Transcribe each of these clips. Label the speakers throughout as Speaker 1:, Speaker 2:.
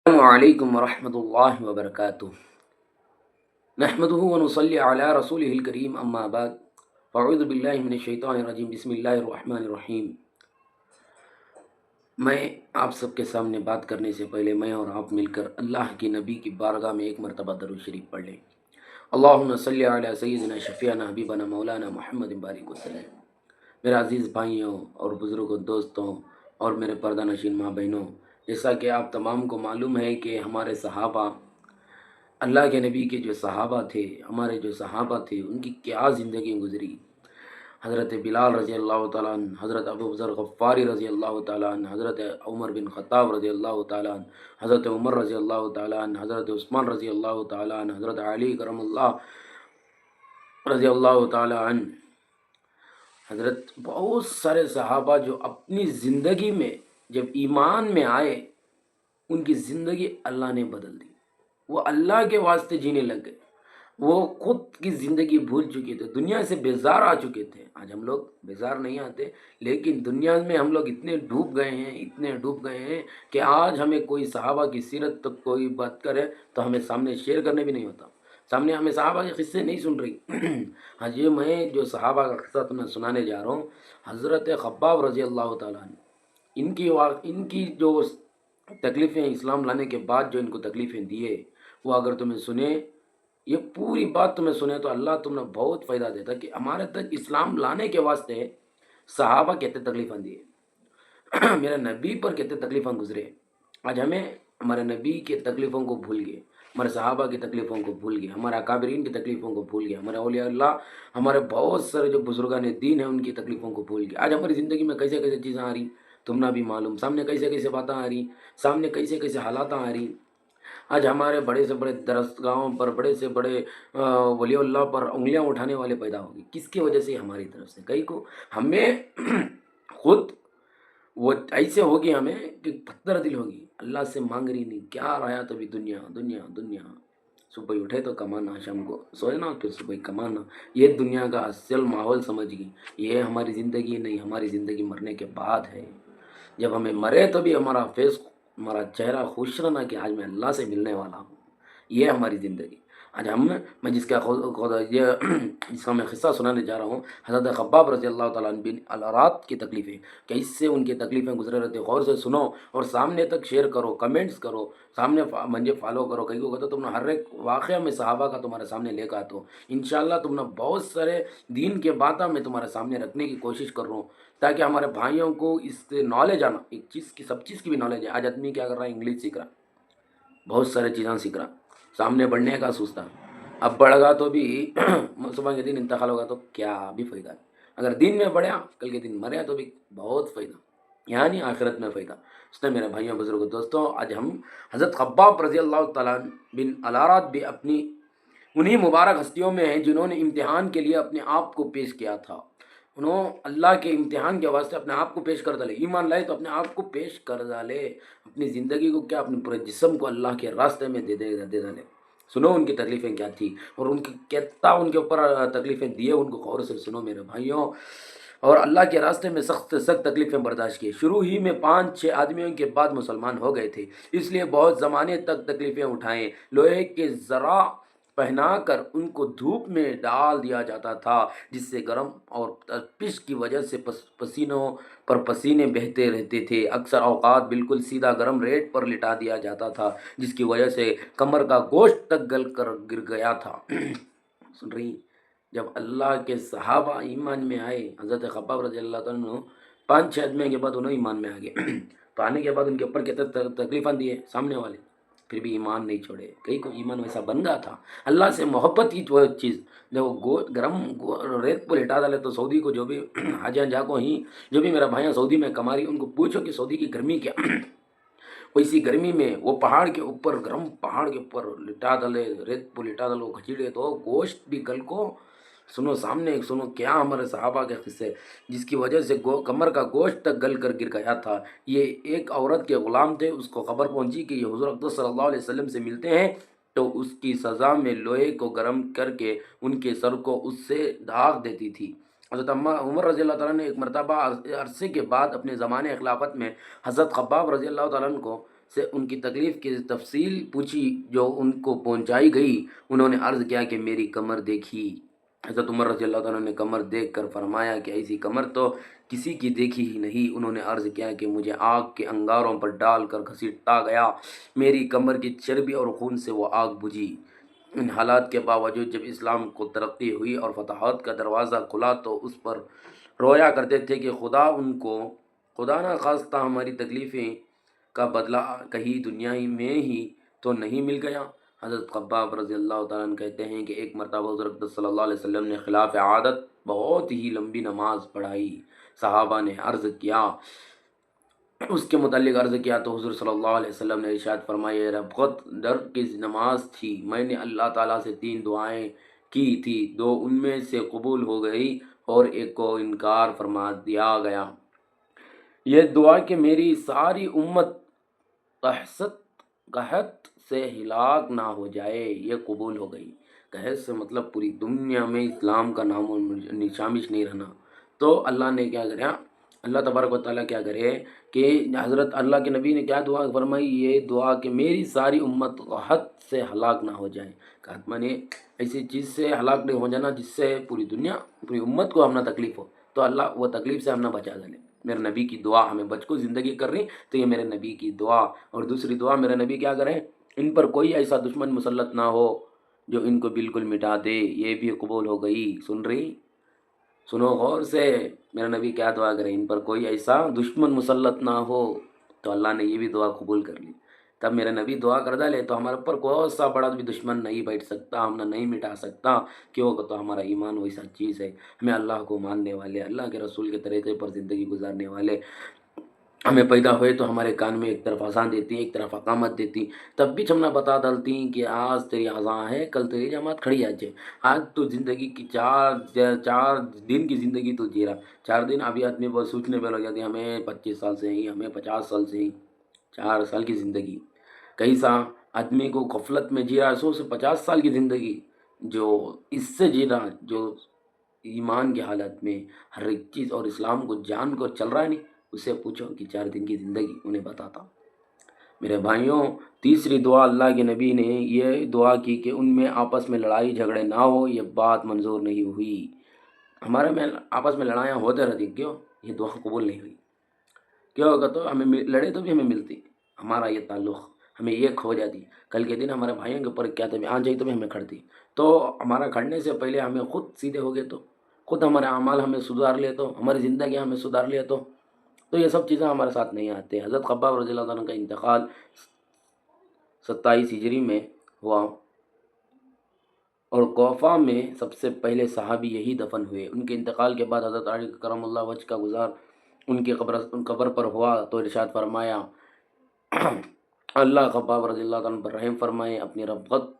Speaker 1: السلام علیکم ورحمۃ اللہ وبرکاتہ۔ نحمده ونصلی علی رسوله الکریم، اما بعد فاعوذ باللہ من الشیطان الرجیم، بسم اللہ الرحمن الرحیم۔ میں آپ سب کے سامنے بات کرنے سے پہلے میں اور آپ مل کر اللہ کی نبی کی بارگاہ میں ایک مرتبہ درود شریف پڑھ لیں۔ اللہم صلی علی سیدنا شفیعنا حبیبنا مولانا محمد بارک وسلم۔ میرے عزیز بھائیوں اور بزرگوں، دوستوں اور میرے پردہ نشین ماں بہنوں، جیسا کہ آپ تمام کو معلوم ہے کہ ہمارے صحابہ، اللہ کے نبی کے جو صحابہ تھے، ہمارے جو صحابہ تھے، ان کی کیا زندگی گزری۔ حضرت بلال رضی اللہ تعالیٰ عنہ، حضرت ابو ذر غفاری رضی اللہ تعالیٰ عنہ، حضرت عمر بن خطاب رضی اللہ تعالیٰ عنہ، حضرت عمر رضی اللہ تعالیٰ عنہ، حضرت عثمان رضی اللہ تعالیٰ عنہ، حضرت علی کرم اللہ رضی اللہ تعالیٰ عنہ، حضرت بہت سارے صحابہ جو اپنی زندگی میں جب ایمان میں آئے، ان کی زندگی اللہ نے بدل دی۔ وہ اللہ کے واسطے جینے لگ گئے، وہ خود کی زندگی بھول چکے تھے، دنیا سے بیزار آ چکے تھے۔ آج ہم لوگ بیزار نہیں آتے، لیکن دنیا میں ہم لوگ اتنے ڈوب گئے ہیں، اتنے ڈوب گئے ہیں کہ آج ہمیں کوئی صحابہ کی سیرت تک کوئی بات کرے تو ہمیں سامنے شیئر کرنے بھی نہیں ہوتا، سامنے ہمیں صحابہ کے قصے نہیں سن رہی۔ آج یہ میں جو صحابہ کا قصہ تمہیں سنانے جا رہا ہوں، حضرت خباب رضی اللہ تعالیٰ عنہ، ان کی جو تکلیفیں اسلام لانے کے بعد جو ان کو تکلیفیں دیے، وہ اگر تمہیں سنے، یہ پوری بات تمہیں سنے تو اللہ تمہیں بہت فائدہ دیتا کہ ہمارے تک اسلام لانے کے واسطے صحابہ کہتے تکلیفیں دیے، میرے نبی پر کہتے تکلیفیں گزرے۔ آج ہمیں ہمارے نبی کے تکلیفوں کو بھول گئے، ہمارے صحابہ کی تکلیفوں کو بھول گئے، ہمارے اکابرین کی تکلیفوں کو بھول گئے، ہمارے اولیاء اللہ، ہمارے بہت سارے جو بزرگان دین ہیں ان کی تکلیفوں کو بھول گئے۔ آج ہماری زندگی میں کیسے کیسے چیزیں آ رہی تمہیں بھی معلوم، سامنے کیسے کیسے باتیں آ رہی، سامنے کیسے کیسے حالات آ رہی۔ آج ہمارے بڑے سے بڑے درسگاہوں پر، بڑے سے بڑے ولی اللہ پر انگلیاں اٹھانے والے پیدا ہو گئے، کس کی وجہ سے؟ ہماری طرف سے۔ کئی کو ہمیں خود وہ ایسے ہوگی ہمیں کہ پتھر دل ہوگی، اللہ سے مانگ رہی نہیں، کیا رہا تبھی دنیا دنیا دنیا، صبح اٹھے تو کمانا، شام کو سوئے نا پھر صبح کمانا، یہ دنیا کا اصل ماحول سمجھ گئی۔ یہ ہماری زندگی نہیں، ہماری زندگی مرنے کے بعد ہے۔ جب ہمیں مرے تو بھی ہمارا فیس، ہمارا چہرہ خوش رہنا کہ آج میں اللہ سے ملنے والا ہوں، یہ ہماری زندگی۔ آج میں جس کا میں قصہ سنانے جا رہا ہوں، حضرت خباب رضی اللہ تعالیٰ عنہ بن الارات کی تکلیفیں، کیسے ان کی تکلیفیں گزرے رہتے، غور سے سنو اور سامنے تک شیئر کرو، کمنٹس کرو، سامنے مجھے فالو کرو۔ کئی کو کہتا تم نے ہر ایک واقعہ میں صحابہ کا تمہارے سامنے لے کے آتا ہوں، انشاءاللہ تم نے بہت سارے دین کے باتیں میں تمہارے سامنے رکھنے کی کوشش کر رہا ہوں، تاکہ ہمارے بھائیوں کو اس سے نالج آنا، ایک چیز کی، سب چیز کی بھی نالج ہے۔ آج آدمی کیا کر رہا ہے؟ انگلش سیکھ رہا، بہت سارے چیزیں سیکھ رہا، سامنے بڑھنے کا سوچتا، اب بڑھ گا تو بھی صبح کے دن انتقال ہوگا تو کیا بھی فائدہ نہیں۔ اگر دین میں بڑھیا، کل کے دن مریا تو بھی بہت فائدہ، یعنی آخرت میں فائدہ۔ اس نے میرے بھائیوں بزرگوں دوستوں، آج ہم حضرت خباب رضی اللہ تعالیٰ بن الارات بھی اپنی انہی مبارک ہستیوں میں ہیں جنہوں نے امتحان کے لیے اپنے آپ کو پیش کیا تھا۔ انہوں اللہ کے امتحان کے واسطے اپنے آپ کو پیش کر ڈالے، ایمان لائے تو اپنے آپ کو پیش کر ڈالے، اپنی زندگی کو کیا، اپنے پورے جسم کو اللہ کے راستے میں دے ڈالے۔ سنو ان کی تکلیفیں کیا تھی اور ان کی کتنا ان کے اوپر تکلیفیں دیے، ان کو غور سے سنو میرے بھائیوں۔ اور اللہ کے راستے میں سخت سے سخت تکلیفیں برداشت کی۔ شروع ہی میں 5-6 آدمیوں کے بعد مسلمان ہو گئے تھے، اس لیے بہت زمانے تک تکلیفیں اٹھائیں۔ لوہے کے ذرا پہنا کر ان کو دھوپ میں ڈال دیا جاتا تھا، جس سے گرم اور تپش کی وجہ سے پسینوں پر پسینے بہتے رہتے تھے۔ اکثر اوقات بالکل سیدھا گرم ریت پر لٹا دیا جاتا تھا، جس کی وجہ سے کمر کا گوشت تک گل کر گر گیا تھا۔ سن رہی؟ جب اللہ کے صحابہ ایمان میں آئے، حضرت خباب رضی اللہ عنہ 5-6 آدمیوں کے بعد انہوں ایمان میں آ گئے، تو آنے کے بعد ان کے اوپر کہتے تکلیفیں دیے سامنے والے، پھر بھی ایمان نہیں چھوڑے۔ کئی کو ایمان ویسا بن گیا تھا، اللہ سے محبت کی وہ چیز جب گرم ریت پر لٹا ڈالے تو سعودی کو جو بھی حاجیاں جا کو ہی، جو بھی میرا بھائیاں سعودی میں کما رہی، ان کو پوچھو کہ سعودی کی گرمی کیا، ویسی گرمی میں وہ پہاڑ کے اوپر، گرم پہاڑ کے اوپر لٹا ڈالے، ریت پر لٹا ڈالو، کھچیڑے تو گوشت بھی گل کو۔ سنو سامنے سنو کیا ہمارے صحابہ کے قصے، جس کی وجہ سے کمر کا گوشت تک گل کر گر گیا تھا۔ یہ ایک عورت کے غلام تھے، اس کو خبر پہنچی کہ یہ حضور اقدس صلی اللہ علیہ وسلم سے ملتے ہیں، تو اس کی سزا میں لوہے کو گرم کر کے ان کے سر کو اس سے داغ دیتی تھی۔ حضرت عمر رضی اللہ تعالیٰ نے ایک مرتبہ عرصے کے بعد اپنے زمانے خلافت میں حضرت خباب رضی اللہ تعالیٰ عنہ کو سے ان کی تکلیف کی تفصیل پوچھی جو ان کو پہنچائی گئی، انہوں نے عرض کیا کہ میری کمر دیکھی۔ حضرت عمر رضی اللہ تعالیٰ نے کمر دیکھ کر فرمایا کہ ایسی کمر تو کسی کی دیکھی ہی نہیں۔ انہوں نے عرض کیا کہ مجھے آگ کے انگاروں پر ڈال کر گھسیٹا گیا، میری کمر کی چربی اور خون سے وہ آگ بجھی۔ ان حالات کے باوجود جب اسلام کو ترقی ہوئی اور فتوحات کا دروازہ کھلا تو اس پر رویا کرتے تھے کہ خدا نہ خواستہ ہماری تکلیفیں کا بدلہ کہیں دنیا میں ہی تو نہیں مل گیا۔ حضرت خباب رضی اللہ تعالیٰ عنہ کہتے ہیں کہ ایک مرتبہ حضور اقدس صلی اللہ علیہ وسلم نے خلاف عادت بہت ہی لمبی نماز پڑھائی۔ صحابہ نے عرض کیا، اس کے متعلق عرض کیا تو حضور صلی اللہ علیہ وسلم نے ارشاد فرمایا، یہ ربقت ڈر کی نماز تھی، میں نے اللہ تعالیٰ سے 3 دعائیں کی تھی، 2 ان میں سے قبول ہو گئی اور ایک کو انکار فرما دیا گیا۔ یہ دعا کہ میری ساری امت قحط سے ہلاک نہ ہو جائے، یہ قبول ہو گئی۔ قحط سے مطلب پوری دنیا میں اسلام کا نام و نشانش نہیں رہنا۔ تو اللہ نے کیا کرا، اللہ تبارک و تعالیٰ کیا کرے کہ حضرت اللہ کے نبی نے کیا دعا فرمائی، یہ دعا کہ میری ساری امت قحط سے ہلاک نہ ہو جائے۔ قحط مانے ایسی چیز سے ہلاک نہیں ہو جانا جس سے پوری دنیا پوری امت کو ہم نہ تکلیف ہو، تو اللہ وہ تکلیف سے ہم نہ بچا لے۔ میرے نبی کی دعا ہمیں بچ کو زندگی کر رہی تو یہ میرے نبی کی دعا۔ اور دوسری دعا میرے نبی کیا کریں، ان پر کوئی ایسا دشمن مسلط نہ ہو جو ان کو بالکل مٹا دے، یہ بھی قبول ہو گئی۔ سنو غور سے، میرا نبی کیا دعا کرے، ان پر کوئی ایسا دشمن مسلط نہ ہو، تو اللہ نے یہ بھی دعا قبول کر لی۔ تب میرے نبی دعا کر ڈالے تو ہمارے اوپر کوئی سا بڑا بھی دشمن نہیں بیٹھ سکتا، ہم نہیں مٹا سکتا، کیوں کہ تو ہمارا ایمان ویسا چیز ہے۔ ہمیں اللہ کو ماننے والے، اللہ کے رسول کے طریقے پر زندگی گزارنے والے، ہمیں پیدا ہوئے تو ہمارے کان میں ایک طرف اذان دیتی، ایک طرف اقامت دیتی، تب بھی ہم نہ بتا ڈالتی کہ آج تیری اذان ہے، کل تیری جماعت کھڑی آج ہے۔ آج تو زندگی کی چار دن کی زندگی تو جی رہا، 4 دن ابھی آدمی بہت سوچنے پہ لگ جاتی، ہمیں 25 سال سے ہی، ہمیں 50 سال سے ہی، 4 سال کی زندگی کئی سا آدمی کو غفلت میں جی رہا ہے، 100 سے 50 سال کی زندگی جو اس سے جی رہا، جو ایمان کی حالت میں ہر ایک چیز اور اسلام کو جان کو چل رہا ہے، نہیں اسے پوچھو کہ 4 دن کی زندگی انہیں بتاتا۔ میرے بھائیوں، تیسری دعا اللہ کے نبی نے یہ دعا کی کہ ان میں آپس میں لڑائی جھگڑے نہ ہو، یہ بات منظور نہیں ہوئی۔ ہمارے میں آپس میں لڑائیاں ہوتے رہتی، کیوں؟ یہ دعا قبول نہیں ہوئی۔ کیوں ہوگا؟ تو ہمیں لڑے تو بھی ہمیں ملتی، ہمارا یہ تعلق ہمیں یہ کھو جاتی، کل کے دن ہمارے بھائیوں کے اوپر کیا آ جائی تو بھی ہمیں کھڑتی۔ تو ہمارا کھڑنے سے پہلے ہمیں خود سیدھے ہو گئے تو، خود ہمارے اعمال ہمیں سدھار لے تو، ہماری زندگی ہمیں سدھار لے تو یہ سب چیزیں ہمارے ساتھ نہیں آتے۔ حضرت خباب رضی اللہ عنہ کا انتقال 27 ہجری میں ہوا اور کوفہ میں سب سے پہلے صحابی یہی دفن ہوئے۔ ان کے انتقال کے بعد حضرت علی کرم اللہ وجہ کا گزار ان کی قبر پر ہوا تو ارشاد فرمایا، اللہ خباب رضی اللہ عنہ پر رحم فرمائے، اپنی ربقت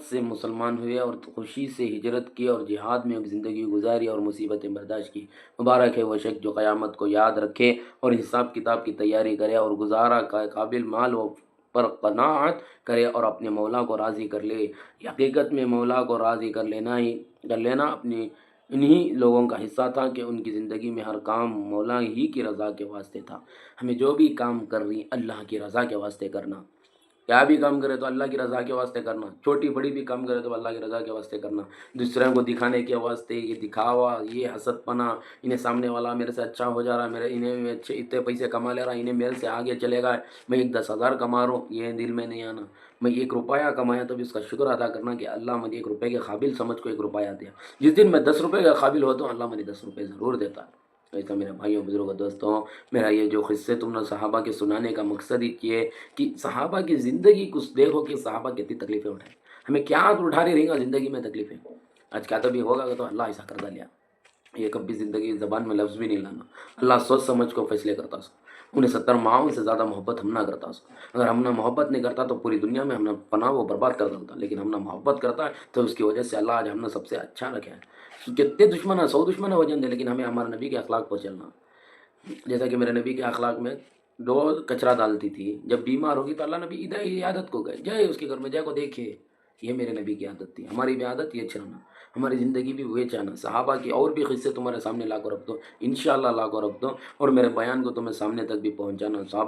Speaker 1: سے مسلمان ہوئے اور خوشی سے ہجرت کی اور جہاد میں زندگی گزاری اور مصیبتیں برداشت کی۔ مبارک ہے وہ شخص جو قیامت کو یاد رکھے اور حساب کتاب کی تیاری کرے اور گزارا کا قابل مال پر قناعت کرے اور اپنے مولا کو راضی کر لے۔ حقیقت میں مولا کو راضی کر لینا اپنی انہی لوگوں کا حصہ تھا کہ ان کی زندگی میں ہر کام مولا ہی کی رضا کے واسطے تھا۔ ہمیں جو بھی کام کر رہی اللہ کی رضا کے واسطے کرنا، کیا بھی کام کرے تو اللہ کی رضا کے واسطے کرنا، چھوٹی بڑی بھی کام کرے تو اللہ کی رضا کے واسطے کرنا۔ دوسروں کو دکھانے کے واسطے یہ دکھاوا، یہ حسد پنا، انہیں سامنے والا میرے سے اچھا ہو جا رہا، انہیں اچھے اتنے پیسے کما لے رہا، انہیں میرے سے آگے چلے گا، میں ایک 10,000 کما رہا ہوں، یہ دل میں نہیں آنا۔ میں 1 روپیہ کمایا تو بھی اس کا شکر ادا کرنا کہ اللہ مجھے 1 روپے کے قابل سمجھ کو 1 روپیہ دیا۔ جس دن میں 10 روپے کا قابل ہوتا ہوں اللہ مجھے 10 روپے ضرور دیتا ہے۔ ایسا میرے بھائیوں بزرگوں دوستوں، میرا یہ جو قصے تم نے صحابہ کے سنانے کا مقصد ہی یہ کہ صحابہ کی زندگی کچھ دیکھو کہ صحابہ کتنی تکلیفیں اٹھائیں۔ ہمیں کیا اٹھانی رہیں گا زندگی میں تکلیفیں، آج کیا بھی ہوگا تو اللہ ایسا کر دیا، یہ کبھی زندگی زبان میں لفظ بھی نہیں لانا۔ اللہ سوچ سمجھ کو فیصلے کرتا سو، انہیں 70 ماہوں سے زیادہ محبت ہم نہ کرتا سو۔ اگر ہم نہ محبت نہیں کرتا تو پوری دنیا میں ہم نہ پناہ و برباد کر ڈالتا، لیکن ہم نہ محبت کرتا ہے تو اس کی وجہ سے اللہ آج ہم نے سب سے اچھا رکھا ہے۔ کتنے دشمن ہیں، 100 دشمن ہو جائیں، لیکن ہمیں ہمارے نبی کے اخلاق پر چلنا۔ جیسا کہ میرے نبی کے اخلاق میں روز کچرا ڈالتی تھی، جب بیمار ہوگی تو اللہ نبی ادھر ہی عادت کو گئے، جائے اس کے گھر میں جائے کو دیکھے، یہ میرے نبی کی عادت تھی۔ ہماری بھی عادت یہ چلنا، ہماری زندگی بھی وہ چاہنا۔ صحابہ کی اور بھی قصے تمہارے سامنے لا کر رکھ دو، انشاءاللہ لا کر رکھ دو، اور میرے بیان کو تمہیں سامنے تک بھی پہنچانا۔ صاحب